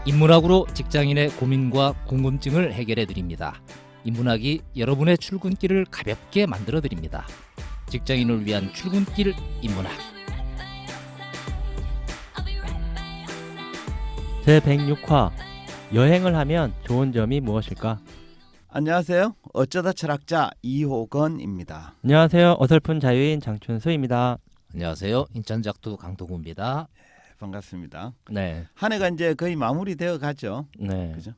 인문학으로 직장인의 고민과 궁금증을 해결해 드립니다. 인문학이 여러분의 출근길을 가볍게 만들어 드립니다. 직장인을 위한 출근길 인문학. 제106화 여행을 하면 좋은 점이 무엇일까? 안녕하세요. 어쩌다 철학자 이호건입니다. 안녕하세요. 어설픈 자유인 장춘수입니다. 안녕하세요. 인천작두 강동구입니다. 반갑습니다. 네. 한 해가 이제 거의 마무리되어 가죠. 네. 그죠?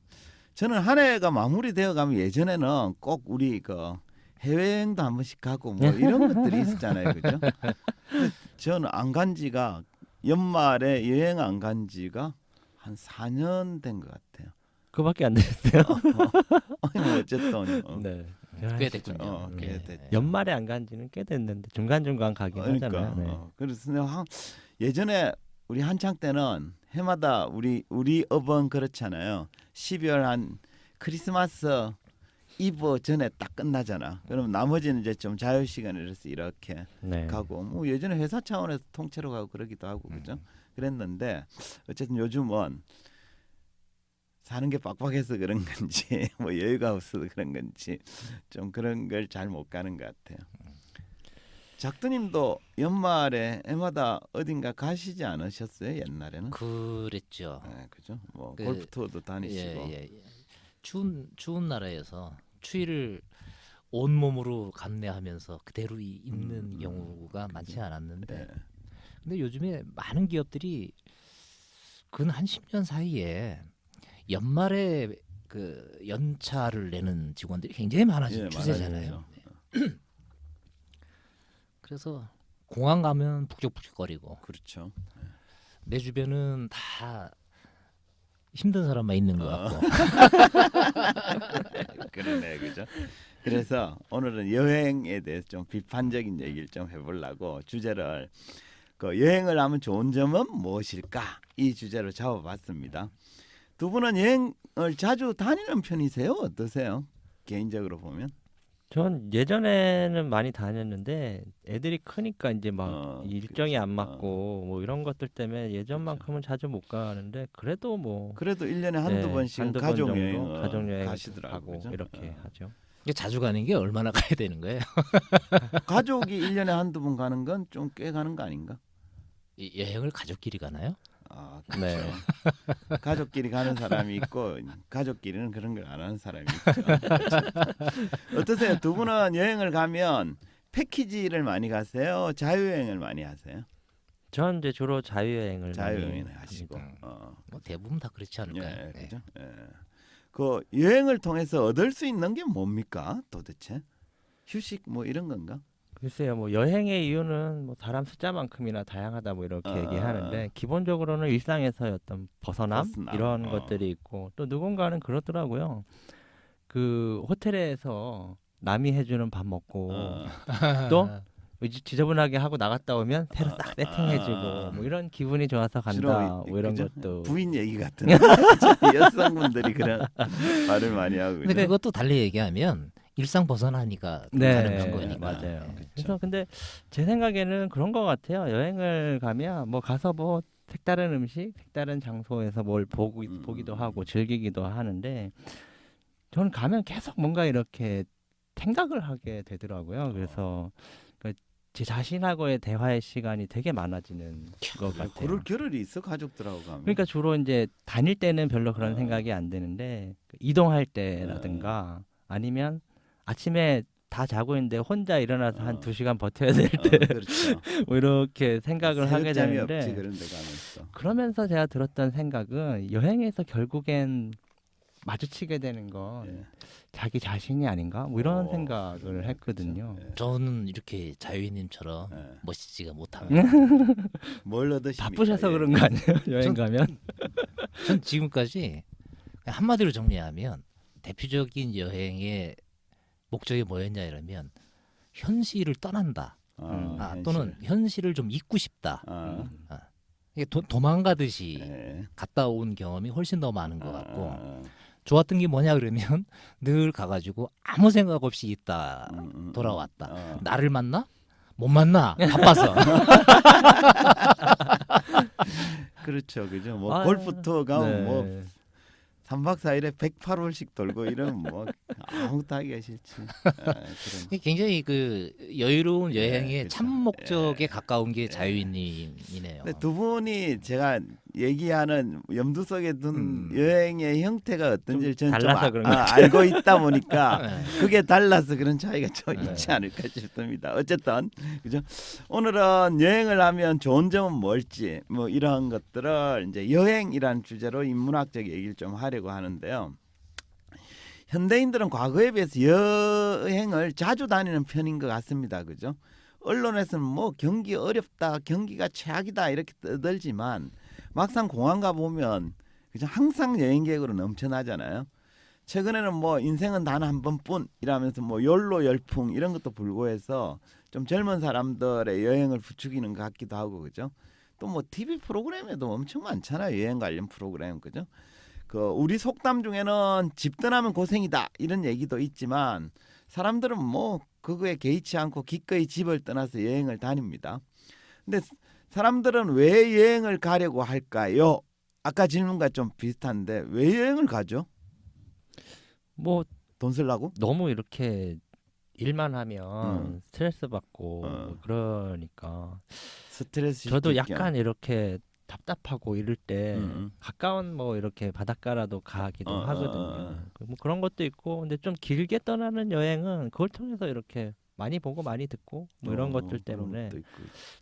저는 한 해가 마무리되어 가면 예전에는 꼭 우리 그 해외여행도 한 번씩 가고 뭐 이런 것들이 있었잖아요. 그죠? 저는 안 간 지가 연말에 여행 안 간 지가 한 4년 된 것 같아요. 그밖에 안 됐어요. 아니 뭐 어쨌든 네. 꽤 됐군요. 꽤 네. 됐죠. 연말에 안 간 지는 꽤 됐는데 중간중간 가긴 그러니까 하잖아요. 네. 그래서 내가 예전에 우리 한창 때는 해마다 우리 어번 그렇잖아요. 12월 한 크리스마스 이브 전에 딱 끝나잖아. 그럼 나머지는 이제 좀 자유 시간이라서 이렇게 네. 가고 뭐 예전에 회사 차원에서 통째로 가고 그러기도 하고 그죠? 그랬는데 어쨌든 요즘은 사는 게 빡빡해서 그런 건지 뭐 여유가 없어서 그런 건지 좀 그런 걸 잘 못 가는 것 같아요. 작두님도 연말에 해마다 어딘가 가시지 않으셨어요? 옛날에는? 그랬죠. 네, 그죠? 뭐 그, 골프 투어도 다니시고. 예. 추운 나라에서 추위를 온 몸으로 감내하면서 그대로 있는 경우가 많지 않았는데, 네. 근데 요즘에 많은 기업들이 근 한 10년 사이에 연말에 그 연차를 내는 직원들이 굉장히 많아진 예, 추세잖아요. 많아졌죠. 그래서 공항 가면 북적북적거리고 그렇죠. 내 주변은 다 힘든 사람만 있는 것 같고. 그러네, 그죠? 그래서 오늘은 여행에 대해서 좀 비판적인 얘기를 좀 해보려고 주제를 그 여행을 하면 좋은 점은 무엇일까 이 주제로 잡아봤습니다. 두 분은 여행을 자주 다니는 편이세요? 어떠세요? 개인적으로 보면? 전 예전에는 많이 다녔는데 애들이 크니까 이제 막 일정이 그렇죠. 안 맞고 뭐 이런 것들 때문에 예전만큼은 자주 못 가는데 그래도 뭐 그래도 1년에 한두 번씩은 한두 번 가족 정도 여행을 가족 여행 가시더라고요. 가고 그죠? 이렇게 하죠. 이게 자주 가는 게 얼마나 가야 되는 거예요? 가족이 1년에 한두 번 가는 건 좀 꽤 가는 거 아닌가? 이 여행을 가족끼리 가나요? 아, 그렇죠. 네. 가족끼리 가는 사람이 있고 가족끼리는 그런 걸 안 하는 사람이 있죠. 어떠세요? 두 분은 여행을 가면 패키지를 많이 가세요? 자유여행을 많이 하세요? 전 이제 주로 자유여행을 자유여행을 많이 하시고. 합니다. 뭐 대부분 다 그렇지 않을까요? 예, 네. 그죠? 예. 그 여행을 통해서 얻을 수 있는 게 뭡니까? 도대체 휴식 뭐 이런 건가? 글쎄요, 뭐 여행의 이유는 뭐 사람 숫자만큼이나 다양하다 뭐 이렇게 얘기하는데 기본적으로는 일상에서의 어떤 벗어남 이런 것들이 있고 또 누군가는 그렇더라고요. 그 호텔에서 남이 해주는 밥 먹고 또 지저분하게 하고 나갔다 오면 새로 싹 세팅해주고 뭐 이런 기분이 좋아서 간다 뭐 이런 그죠? 것도 부인 얘기 같은 여성분들이 그런 말을 많이 하고 근데 그죠? 그것도 달리 얘기하면 일상 벗어나니까 네, 가능한 거니까. 맞아요. 그렇죠. 그래서 근데 제 생각에는 그런 것 같아요. 여행을 가면 뭐 가서 뭐 색다른 음식, 색다른 장소에서 뭘 보기도 하고 즐기기도 하는데 저는 가면 계속 뭔가 이렇게 생각을 하게 되더라고요. 그래서 제 자신하고의 대화의 시간이 되게 많아지는 것 같아요. 그럴 겨를이 있어 가족들하고 가면. 그러니까 주로 이제 다닐 때는 별로 그런 생각이 안 드는데 이동할 때라든가 아니면 아침에 다 자고 있는데 혼자 일어나서 한 2시간 버텨야 될 때 그렇죠. 뭐 이렇게 생각을 하게 새벽잠이 없지 되는데 그런 데 가면서. 그러면서 제가 들었던 생각은 여행에서 결국엔 마주치게 되는 건 예. 자기 자신이 아닌가 뭐 이런 오, 생각을 그러네, 했거든요. 그렇죠. 예. 저는 이렇게 자유인님처럼 예. 멋있지가 못합니다. 뭘 얻으십니까? 바쁘셔서 예. 그런 거 아니에요? 여행 가면? 전 지금까지 한마디로 정리하면 대표적인 여행의 목적이 뭐였냐 이러면 현실을 떠난다. 현실. 또는 현실을 좀 잊고 싶다. 아, 이게 도망가듯이 예. 갔다 온 경험이 훨씬 더 많은 것 같고 아, 좋았던 게 뭐냐 그러면 늘 가가지고 아무 생각 없이 있다 음, 돌아왔다. 아. 나를 만나? 못 만나 바빠서. 그렇죠, 그죠. 뭐 아, 골프 투어 가면 뭐 네. 3박 4일에 108홀씩 돌고 이러면 뭐 아무것도 하기가 싫지. 그런. 이게 굉장히 그 여유로운 예, 여행의 그쵸. 참 목적에 예. 가까운 게 자유인님이네요. 근데 두 분이 제가 얘기하는 염두 속에 둔 음. 여행의 형태가 어떤지 좀 저는 달라서 그런 것 알고 있다 보니까 네. 그게 달라서 그런 차이가 좀 네. 있지 않을까 싶습니다. 어쨌든 그죠? 오늘은 여행을 하면 좋은 점은 뭘지 뭐 이런 것들을 이제 여행이라는 주제로 인문학적 얘기를 좀 하려고 하는데요. 현대인들은 과거에 비해서 여행을 자주 다니는 편인 것 같습니다. 그죠? 언론에서는 뭐 경기 어렵다, 경기가 최악이다 이렇게 떠들지만 막상 공항 가 보면 그죠? 항상 여행 계획으로 넘쳐나잖아요. 최근에는 뭐 인생은 단 한 번뿐 이라면서 뭐 욜로 열풍 이런 것도 불고해서 좀 젊은 사람들의 여행을 부추기는 것 같기도 하고 그죠? 또 뭐 TV 프로그램에도 엄청 많잖아요. 여행 관련 프로그램 그죠? 그 우리 속담 중에는 집 떠나면 고생이다 이런 얘기도 있지만 사람들은 뭐 그거에 개의치 않고 기꺼이 집을 떠나서 여행을 다닙니다. 근데 사람들은 왜 여행을 가려고 할까요? 아까 질문과 좀 비슷한데 왜 여행을 가죠? 뭐 돈 쓰려고? 너무 이렇게 일만 하면 스트레스 받고 뭐 그러니까 스트레스 저도 쉽게 약간 이렇게 답답하고 이럴 때 음. 가까운 뭐 이렇게 바닷가라도 가기도 어, 어, 하거든요. 어. 뭐 그런 것도 있고 근데 좀 길게 떠나는 여행은 그걸 통해서 이렇게 많이 보고 많이 듣고 뭐 이런 것들 그런 때문에 것도 있고.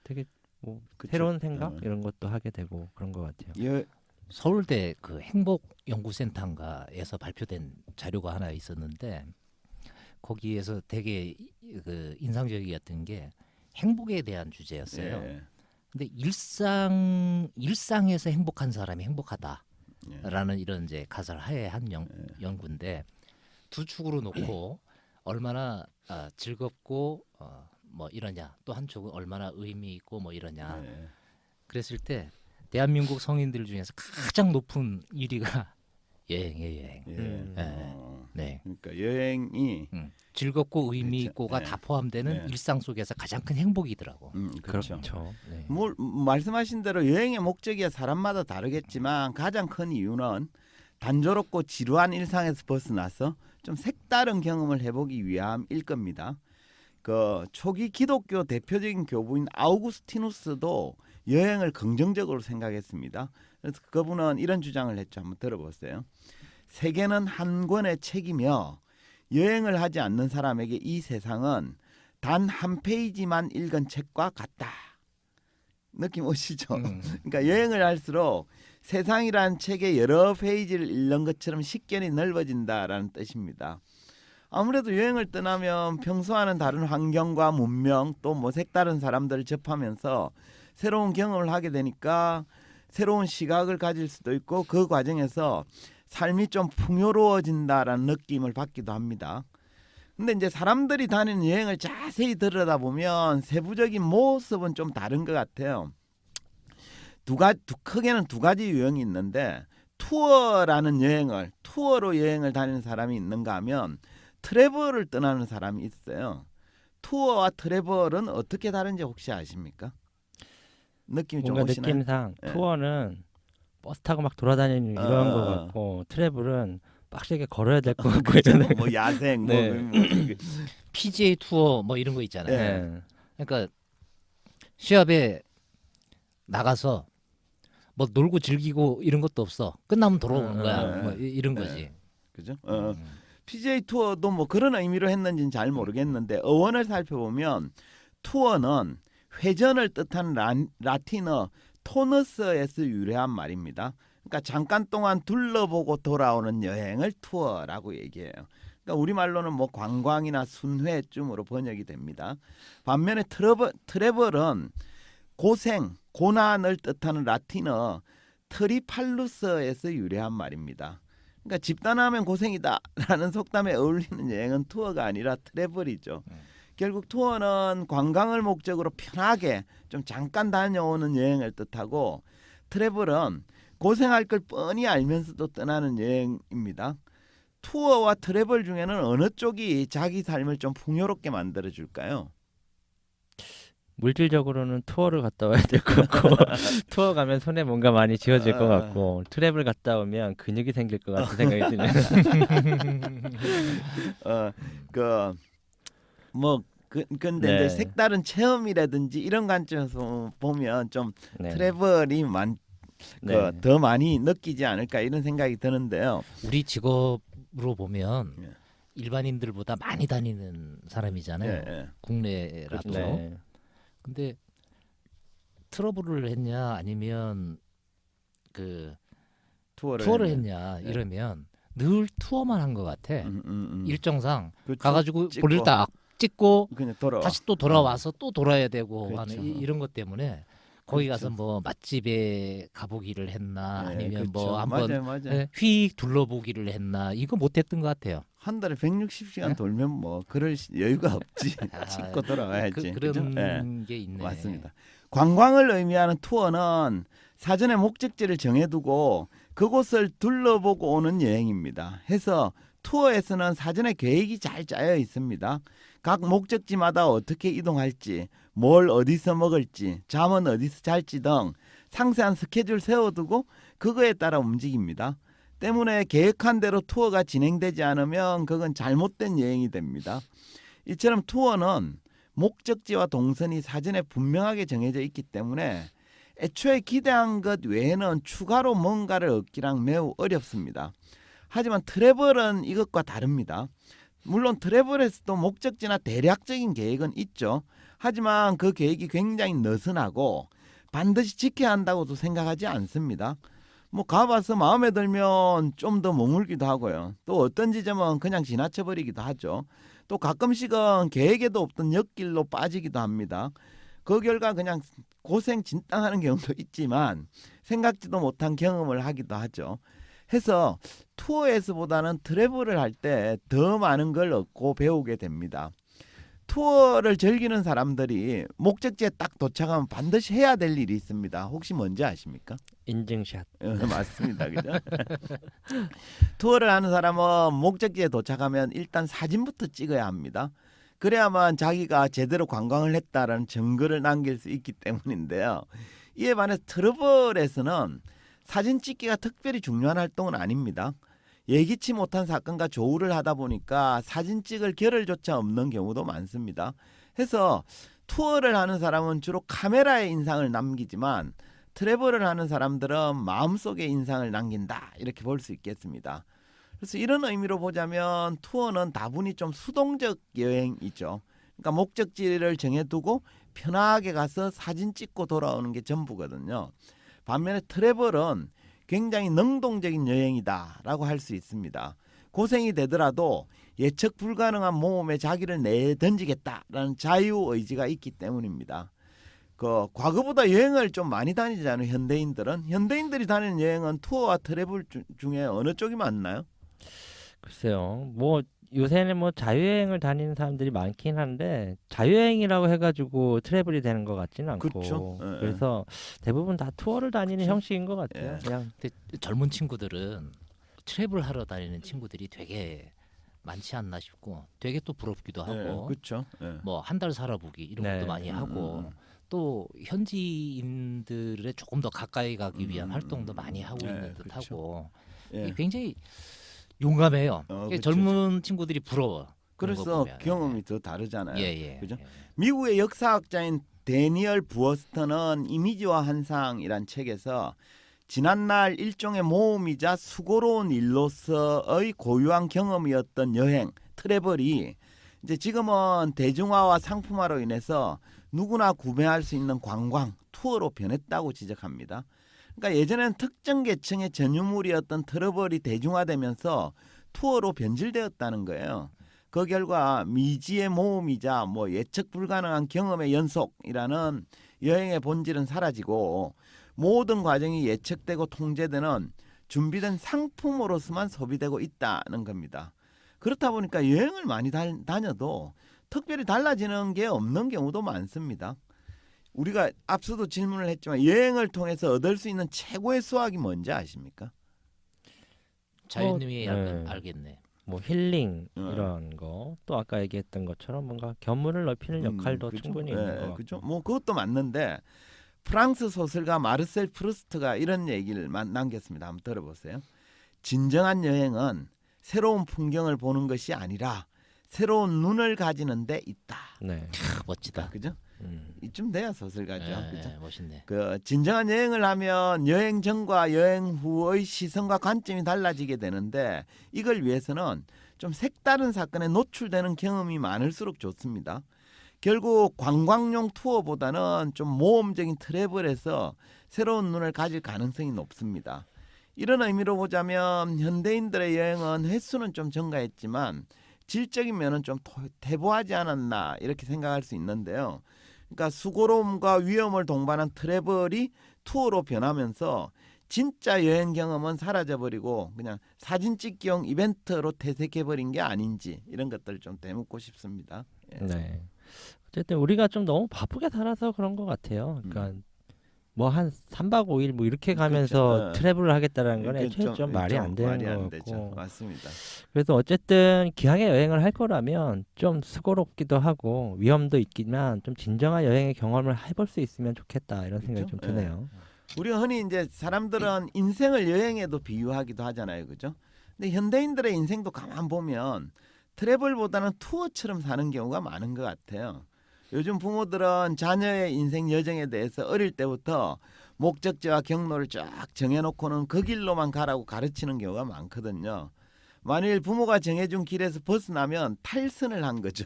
되게 뭐 그쵸. 새로운 생각 어. 이런 것도 하게 되고 그런 것 같아요. 서울대 그 행복연구센터인가에서 발표된 자료가 하나 있었는데 거기에서 되게 그 인상적이었던 게 행복에 대한 주제였어요. 예. 근데 일상에서 행복한 사람이 행복하다라는 예. 이런 이제 가설을 하에 한 연구인데 두 축으로 놓고 얼마나 즐겁고 뭐 이러냐 또 한쪽은 얼마나 의미 있고 뭐 이러냐 예. 그랬을 때 대한민국 성인들 중에서 가장 높은 1위가 여행이에요. 여행. 예. 네. 네. 그러니까 여행이 즐겁고 의미 그렇죠. 있고가 네. 다 포함되는 네. 일상 속에서 가장 큰 행복이더라고. 그렇죠. 네. 말씀하신 대로 여행의 목적이 사람마다 다르겠지만 가장 큰 이유는 단조롭고 지루한 일상에서 벗어나서 좀 색다른 경험을 해보기 위함일 겁니다. 그 초기 기독교 대표적인 교부인 아우구스티누스도 여행을 긍정적으로 생각했습니다. 그래서 그분은 이런 주장을 했죠. 한번 들어보세요. 세계는 한 권의 책이며 여행을 하지 않는 사람에게 이 세상은 단 한 페이지만 읽은 책과 같다. 느낌 오시죠? 그러니까 여행을 할수록 세상이란 책의 여러 페이지를 읽는 것처럼 식견이 넓어진다라는 뜻입니다. 아무래도 여행을 떠나면 평소와는 다른 환경과 문명 또 뭐 색다른 사람들을 접하면서 새로운 경험을 하게 되니까 새로운 시각을 가질 수도 있고 그 과정에서 삶이 좀 풍요로워진다라는 느낌을 받기도 합니다. 근데 이제 사람들이 다니는 여행을 자세히 들여다보면 세부적인 모습은 좀 다른 것 같아요. 크게는 두 가지 유형이 있는데 투어로 여행을 다니는 사람이 있는가 하면 트래블을 떠나는 사람이 있어요. 투어와 트래블은 어떻게 다른지 혹시 아십니까? 느낌이 좀 뭔가 오시나요? 느낌상 예. 투어는 버스 타고 막 돌아다니는 이런 거 같고 트래블은 빡세게 걸어야 될 것 같고 이런 뭐 야생 네. PGA 투어 뭐 이런 거 있잖아요. 네. 그러니까 시합에 나가서 뭐 놀고 즐기고 이런 것도 없어. 끝나면 돌아오는 거야. 뭐 이런 거지. 그죠? PGA 투어도 뭐 그런 의미로 했는지는 잘 모르겠는데 어원을 살펴보면 투어는 회전을 뜻하는 라틴어 토너스에서 유래한 말입니다. 그러니까 잠깐 동안 둘러보고 돌아오는 여행을 투어라고 얘기해요. 그러니까 우리말로는 뭐 관광이나 순회쯤으로 번역이 됩니다. 반면에 트래블은 고난을 뜻하는 라틴어 트리팔루스에서 유래한 말입니다. 그러니까 집단하면 고생이다라는 속담에 어울리는 여행은 투어가 아니라 트래블이죠. 결국 투어는 관광을 목적으로 편하게 좀 잠깐 다녀오는 여행을 뜻하고 트래블은 고생할 걸 뻔히 알면서도 떠나는 여행입니다. 투어와 트래블 중에는 어느 쪽이 자기 삶을 좀 풍요롭게 만들어 줄까요? 물질적으로는 투어를 갔다 와야 될 것 같고 투어 가면 손에 뭔가 많이 쥐어질 것 같고 트래블 갔다 오면 근육이 생길 것 같은 생각이 드네요. 근데 네. 이제 색다른 체험이라든지 이런 관점에서 보면 좀 네. 트래블이 네. 더 많이 느끼지 않을까 이런 생각이 드는데요. 우리 직업으로 보면 예. 일반인들보다 많이 다니는 사람이잖아요. 예, 예. 국내라도. 네. 근데 트러블을 했냐 아니면 그 투어를 했냐 예. 이러면 늘 투어만 한 것 같아. 일정상 그렇죠. 가가지고 찍고. 볼일 딱 찍고 그냥 돌아와. 다시 또 돌아와서 또 돌아야 되고 그렇죠. 하는 이런 것 때문에 거기 그렇죠. 가서 뭐 맛집에 가보기를 했나 예, 아니면 그렇죠. 뭐 한번 맞아요. 휙 둘러보기를 했나 이거 못했던 것 같아요. 한 달에 160시간 예? 돌면 뭐 그럴 여유가 없지. 아, 찍고 돌아와야지. 그런 그죠? 예. 게 있네. 맞습니다. 관광을 의미하는 투어는 사전에 목적지를 정해두고 그곳을 둘러보고 오는 여행입니다. 해서 투어에서는 사전에 계획이 잘 짜여 있습니다. 각 목적지마다 어떻게 이동할지, 뭘 어디서 먹을지, 잠은 어디서 잘지 등 상세한 스케줄 세워두고 그거에 따라 움직입니다. 때문에 계획한 대로 투어가 진행되지 않으면 그건 잘못된 여행이 됩니다. 이처럼 투어는 목적지와 동선이 사전에 분명하게 정해져 있기 때문에 애초에 기대한 것 외에는 추가로 뭔가를 얻기랑 매우 어렵습니다. 하지만 트래블은 이것과 다릅니다. 물론 트래블에서도 목적지나 대략적인 계획은 있죠. 하지만 그 계획이 굉장히 느슨하고 반드시 지켜야 한다고도 생각하지 않습니다. 뭐 가봐서 마음에 들면 좀 더 머물기도 하고요. 또 어떤 지점은 그냥 지나쳐버리기도 하죠. 또 가끔씩은 계획에도 없던 옆길로 빠지기도 합니다. 그 결과 그냥 고생 진땅 하는 경우도 있지만 생각지도 못한 경험을 하기도 하죠. 해서 투어에서보다는 트래블을 할 때 더 많은 걸 얻고 배우게 됩니다. 투어를 즐기는 사람들이 목적지에 딱 도착하면 반드시 해야 될 일이 있습니다. 혹시 뭔지 아십니까? 인증샷. 맞습니다. 그죠? 투어를 하는 사람은 목적지에 도착하면 일단 사진부터 찍어야 합니다. 그래야만 자기가 제대로 관광을 했다라는 증거를 남길 수 있기 때문인데요. 이에 반해 트러블에서는 사진 찍기가 특별히 중요한 활동은 아닙니다. 예기치 못한 사건과 조우를 하다 보니까 사진 찍을 겨를조차 없는 경우도 많습니다. 해서 투어를 하는 사람은 주로 카메라에 인상을 남기지만 트래블을 하는 사람들은 마음속에 인상을 남긴다 이렇게 볼 수 있겠습니다. 그래서 이런 의미로 보자면 투어는 다분히 좀 수동적 여행이죠. 그러니까 목적지를 정해두고 편하게 가서 사진 찍고 돌아오는 게 전부거든요. 반면에 트래블은 굉장히 능동적인 여행이다라고 할 수 있습니다. 고생이 되더라도 예측 불가능한 모험에 자기를 내던지겠다라는 자유의지가 있기 때문입니다. 과거보다 여행을 좀 많이 다니잖아요. 현대인들이 다니는 여행은 투어와 트래블 중에 어느 쪽이 많나요? 글쎄요. 뭐 요새는 뭐 자유여행을 다니는 사람들이 많긴 한데 자유여행이라고 해가지고 트래블이 되는 것 같지는 않고 그렇죠. 예, 예. 그래서 대부분 다 투어를 다니는 그렇죠. 형식인 것 같아요. 예. 그냥 근데 젊은 친구들은 트래블 하러 다니는 친구들이 되게 많지 않나 싶고 되게 또 부럽기도 하고 그렇죠. 예. 뭐 한 달 살아보기 이런 네. 것도 많이 하고 음. 또 현지인들의 조금 더 가까이 가기 위한 활동도 많이 하고 네, 있는 그렇죠. 듯하고 예. 이게 굉장히 용감해요. 이게 그렇죠. 젊은 친구들이 부러워. 그런 거 그래서 보면. 경험이 더 다르잖아요. 예. 그죠? 미국의 역사학자인 데니얼 부어스터는 이미지와 환상이란 책에서 지난날 일종의 모험이자 수고로운 일로서의 고유한 경험이었던 여행, 트래블이 이제 지금은 대중화와 상품화로 인해서 누구나 구매할 수 있는 관광, 투어로 변했다고 지적합니다. 그러니까 예전에는 특정 계층의 전유물이었던 트러블이 대중화되면서 투어로 변질되었다는 거예요. 그 결과 미지의 모험이자 예측 불가능한 경험의 연속이라는 여행의 본질은 사라지고 모든 과정이 예측되고 통제되는 준비된 상품으로서만 소비되고 있다는 겁니다. 그렇다 보니까 여행을 많이 다녀도 특별히 달라지는 게 없는 경우도 많습니다. 우리가 앞서도 질문을 했지만 여행을 통해서 얻을 수 있는 최고의 수확이 뭔지 아십니까? 자연님이 네. 알겠네. 뭐 힐링 이런 거, 또 아까 얘기했던 것처럼 뭔가 견문을 넓히는 역할도 그죠? 충분히 있는 것 같고. 그죠? 뭐 그것도 맞는데 프랑스 소설가 마르셀 프루스트가 이런 얘기를 남겼습니다. 한번 들어보세요. 진정한 여행은 새로운 풍경을 보는 것이 아니라 새로운 눈을 가지는 데 있다. 네. 멋지다. 그죠? 음. 이쯤 돼야 소설가죠. 예, 그죠? 예, 멋있네. 그 진정한 여행을 하면 여행 전과 여행 후의 시선과 관점이 달라지게 되는데 이걸 위해서는 좀 색다른 사건에 노출되는 경험이 많을수록 좋습니다. 결국 관광용 투어보다는 좀 모험적인 트래블에서 새로운 눈을 가질 가능성이 높습니다. 이런 의미로 보자면 현대인들의 여행은 횟수는 좀 증가했지만 질적인 면은 좀 퇴보하지 않았나 이렇게 생각할 수 있는데요. 그러니까 수고로움과 위험을 동반한 트래블이 투어로 변하면서 진짜 여행 경험은 사라져버리고 그냥 사진 찍기용 이벤트로 퇴색해버린 게 아닌지 이런 것들을 좀 되묻고 싶습니다. 예. 네. 어쨌든 우리가 좀 너무 바쁘게 살아서 그런 것 같아요. 그러니까 뭐 한 3박 5일 뭐 이렇게 가면서 그렇죠. 트래블을 하겠다라는 건 그러니까 애초에 좀 말이 안 되는 말이 안 것 되죠. 같고. 맞습니다. 그래서 어쨌든 기왕에 여행을 할 거라면 좀 수고롭기도 하고 위험도 있지만 좀 진정한 여행의 경험을 해볼 수 있으면 좋겠다 이런 생각이 그렇죠? 좀 드네요. 우리가 흔히 이제 사람들은 인생을 여행에도 비유하기도 하잖아요, 그죠? 근데 현대인들의 인생도 가만 보면 트래블보다는 투어처럼 사는 경우가 많은 것 같아요. 요즘 부모들은 자녀의 인생 여정에 대해서 어릴 때부터 목적지와 경로를 쫙 정해놓고는 그 길로만 가라고 가르치는 경우가 많거든요. 만일 부모가 정해준 길에서 벗어나면 탈선을 한 거죠.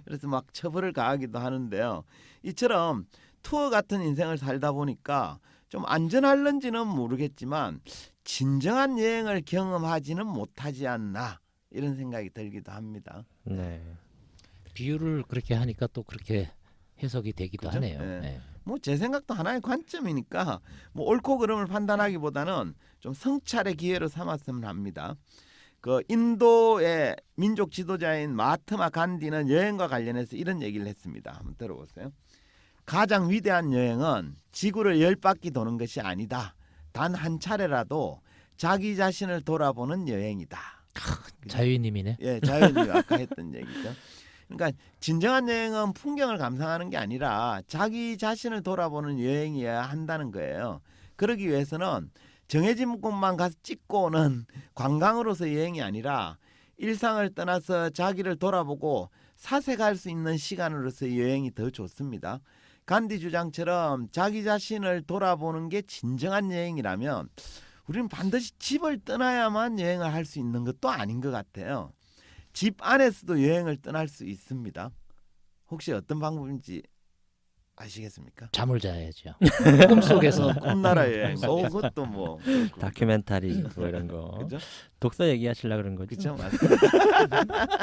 그래서 막 처벌을 가하기도 하는데요. 이처럼 투어 같은 인생을 살다 보니까 좀 안전할런지는 모르겠지만 진정한 여행을 경험하지는 못하지 않나 이런 생각이 들기도 합니다. 네. 비유를 그렇게 하니까 또 그렇게 해석이 되기도 그죠? 하네요. 예. 예. 뭐 제 생각도 하나의 관점이니까 뭐 옳고 그름을 판단하기보다는 좀 성찰의 기회로 삼았으면 합니다. 그 인도의 민족 지도자인 마하트마 간디는 여행과 관련해서 이런 얘기를 했습니다. 한번 들어보세요. 가장 위대한 여행은 지구를 10바퀴 도는 것이 아니다. 단 한 차례라도 자기 자신을 돌아보는 여행이다. 자유님이네. 예, 자연이 아까 했던 얘기죠. 그러니까 진정한 여행은 풍경을 감상하는 게 아니라 자기 자신을 돌아보는 여행이어야 한다는 거예요. 그러기 위해서는 정해진 곳만 가서 찍고 오는 관광으로서 여행이 아니라 일상을 떠나서 자기를 돌아보고 사색할 수 있는 시간으로서 여행이 더 좋습니다. 간디 주장처럼 자기 자신을 돌아보는 게 진정한 여행이라면 우리는 반드시 집을 떠나야만 여행을 할 수 있는 것도 아닌 것 같아요. 집 안에서도 여행을 떠날 수 있습니다. 혹시 어떤 방법인지 아시겠습니까? 잠을 자야죠. 꿈속에서 꿈나라 여행. 그것도 뭐 다큐멘터리 뭐 이런 거. 그죠? 독서 얘기하시려고 그런 거죠? 그렇죠, 맞습니다.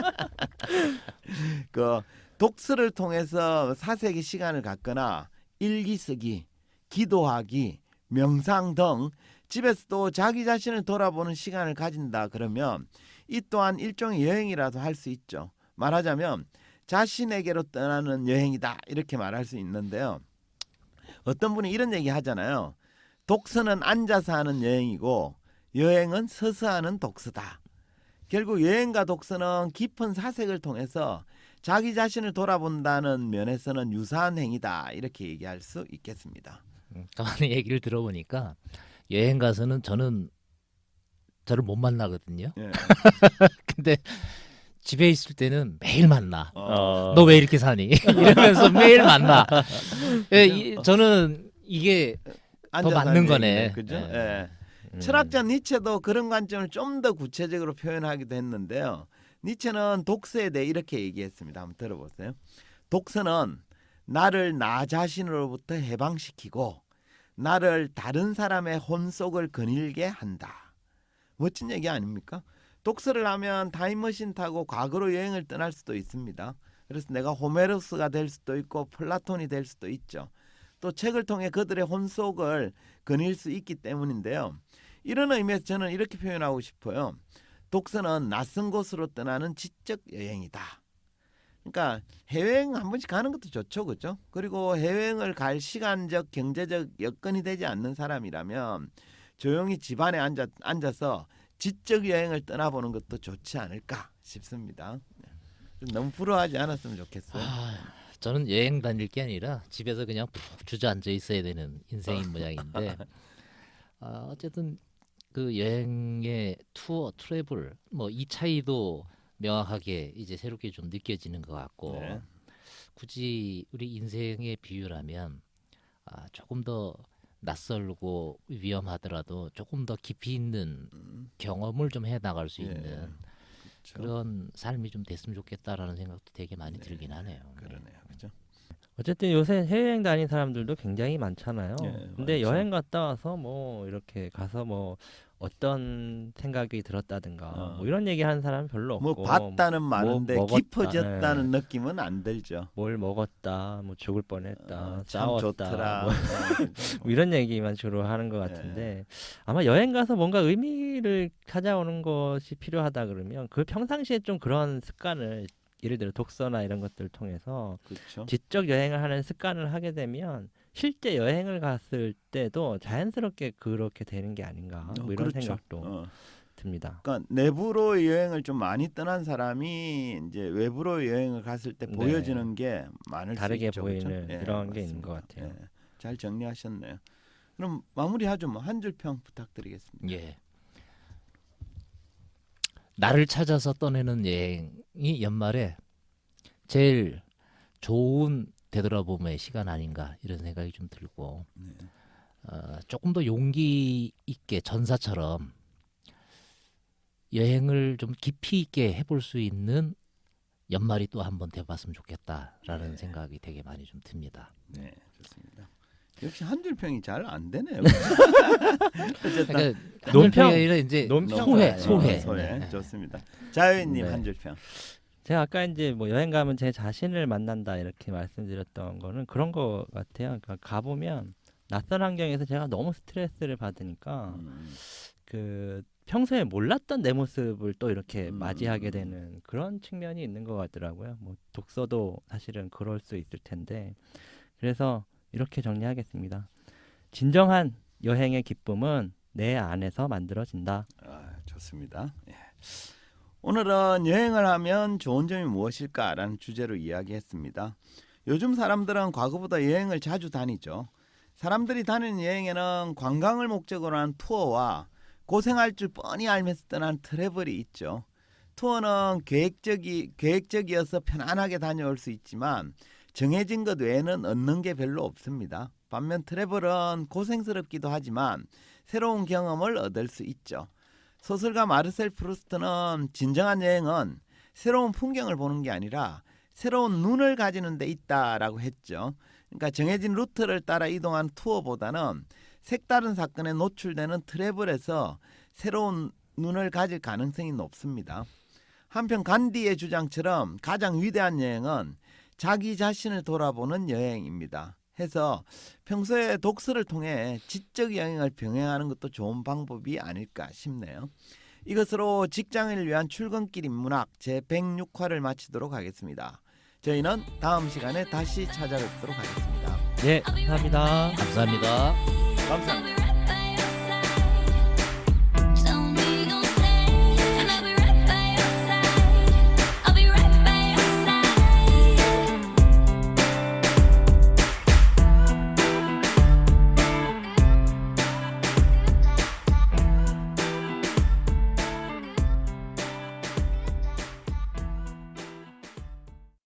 그 독서를 통해서 사색의 시간을 갖거나 일기 쓰기, 기도하기, 명상 등 집에서도 자기 자신을 돌아보는 시간을 가진다 그러면 이 또한 일종의 여행이라도 할 수 있죠. 말하자면 자신에게로 떠나는 여행이다 이렇게 말할 수 있는데요. 어떤 분이 이런 얘기 하잖아요. 독서는 앉아서 하는 여행이고 여행은 서서 하는 독서다. 결국 여행과 독서는 깊은 사색을 통해서 자기 자신을 돌아본다는 면에서는 유사한 행위다 이렇게 얘기할 수 있겠습니다. 가만히 얘기를 들어보니까 여행 가서는 저를 못 만나거든요. 예. 근데 집에 있을 때는 매일 만나. 어. 너 왜 이렇게 사니? 이러면서 매일 만나. 예, 저는 이게 더 맞는 거네. 그죠? 예. 예. 철학자 니체도 그런 관점을 좀 더 구체적으로 표현하기도 했는데요. 니체는 독서에 대해 이렇게 얘기했습니다. 한번 들어보세요. 독서는 나를 나 자신으로부터 해방시키고 나를 다른 사람의 혼 속을 거닐게 한다. 멋진 얘기 아닙니까? 독서를 하면 타임머신 타고 과거로 여행을 떠날 수도 있습니다. 그래서 내가 호메로스가 될 수도 있고 플라톤이 될 수도 있죠. 또 책을 통해 그들의 혼 속을 거닐 수 있기 때문인데요. 이런 의미에서 저는 이렇게 표현하고 싶어요. 독서는 낯선 곳으로 떠나는 지적 여행이다. 그러니까 해외여행 한 번씩 가는 것도 좋죠, 그렇죠? 그리고 해외여행을 갈 시간적, 경제적 여건이 되지 않는 사람이라면 조용히 집안에 앉아서 지적 여행을 떠나보는 것도 좋지 않을까 싶습니다. 좀 너무 불어하지 않았으면 좋겠어요. 저는 여행 다닐 게 아니라 집에서 그냥 푹 주저앉아 있어야 되는 인생인 모양인데 어쨌든 그 여행의 투어, 트래블 뭐 이 차이도 명확하게 이제 새롭게 좀 느껴지는 것 같고 네. 굳이 우리 인생의 비유라면 조금 더 낯설고 위험하더라도 조금 더 깊이 있는 경험을 좀 해 나갈 수 예, 있는 그렇죠. 그런 삶이 좀 됐으면 좋겠다라는 생각도 되게 많이 들긴 하네요. 그러네요, 그렇죠. 어쨌든 요새 해외여행 다닌 사람들도 굉장히 많잖아요. 예, 근데 많죠. 여행 갔다 와서 뭐 이렇게 가서 뭐 어떤 생각이 들었다든가 뭐 이런 얘기 하는 사람은 별로 없고 뭐 봤다는 많은데 먹었다, 깊어졌다는 느낌은 안 들죠. 뭘 먹었다, 뭐 죽을 뻔했다, 참 싸웠다, 좋더라. 뭐 이런 얘기만 주로 하는 것 같은데 아마 여행 가서 뭔가 의미를 찾아오는 것이 필요하다 그러면 그 평상시에 좀 그런 습관을 예를 들어 독서나 이런 것들을 통해서 그렇죠. 지적 여행을 하는 습관을 하게 되면 실제 여행을 갔을 때도 자연스럽게 그렇게 되는 게 아닌가 뭐 이런 그렇죠. 생각도 듭니다. 그러니까 내부로 여행을 좀 많이 떠난 사람이 이제 외부로 여행을 갔을 때 네. 보여지는 게 많을 다르게 수 있죠. 보이는 그렇죠? 이런 게 있는 것 맞습니다. 같아요. 예, 잘 정리하셨네요. 그럼 마무리하죠. 뭐 한 줄 평 부탁드리겠습니다. 예. 나를 찾아서 떠내는 여행이 연말에 제일 좋은 되돌아봄의 시간 아닌가 이런 생각이 좀 들고 네. 조금 더 용기 있게 전사처럼 여행을 좀 깊이 있게 해볼 수 있는 연말이 또 한번 돼봤으면 좋겠다라는 네. 생각이 되게 많이 좀 듭니다. 네, 좋습니다. 역시 한 줄 평이 잘 안 되네요. 어쨌든 그러니까 논평. 아니라 이제 논평. 소회. 소회. 네. 좋습니다. 자유님 네. 한 줄 평. 제가 아까 이제 뭐 여행 가면 제 자신을 만난다 이렇게 말씀드렸던 거는 그런 거 같아요. 그러니까 가보면 낯선 환경에서 제가 너무 스트레스를 받으니까 그 평소에 몰랐던 내 모습을 또 이렇게 맞이하게 되는 그런 측면이 있는 것 같더라고요. 뭐 독서도 사실은 그럴 수 있을 텐데 그래서 이렇게 정리하겠습니다. 진정한 여행의 기쁨은 내 안에서 만들어진다. 좋습니다. 예. 오늘은 여행을 하면 좋은 점이 무엇일까라는 주제로 이야기했습니다. 요즘 사람들은 과거보다 여행을 자주 다니죠. 사람들이 다니는 여행에는 관광을 목적으로 한 투어와 고생할 줄 뻔히 알면서 떠난 트래블이 있죠. 투어는 계획적이어서 편안하게 다녀올 수 있지만 정해진 것 외에는 얻는 게 별로 없습니다. 반면 트래블은 고생스럽기도 하지만 새로운 경험을 얻을 수 있죠. 소설가 마르셀 프루스트는 진정한 여행은 새로운 풍경을 보는 게 아니라 새로운 눈을 가지는 데 있다라고 했죠. 그러니까 정해진 루트를 따라 이동한 투어보다는 색다른 사건에 노출되는 트래블에서 새로운 눈을 가질 가능성이 높습니다. 한편 간디의 주장처럼 가장 위대한 여행은 자기 자신을 돌아보는 여행입니다. 해서 평소에 독서를 통해 지적 여행을 병행하는 것도 좋은 방법이 아닐까 싶네요. 이것으로 직장인을 위한 출근길 인문학 제106화를 마치도록 하겠습니다. 저희는 다음 시간에 다시 찾아뵙도록 하겠습니다. 네, 감사합니다. 감사합니다. 감사합니다.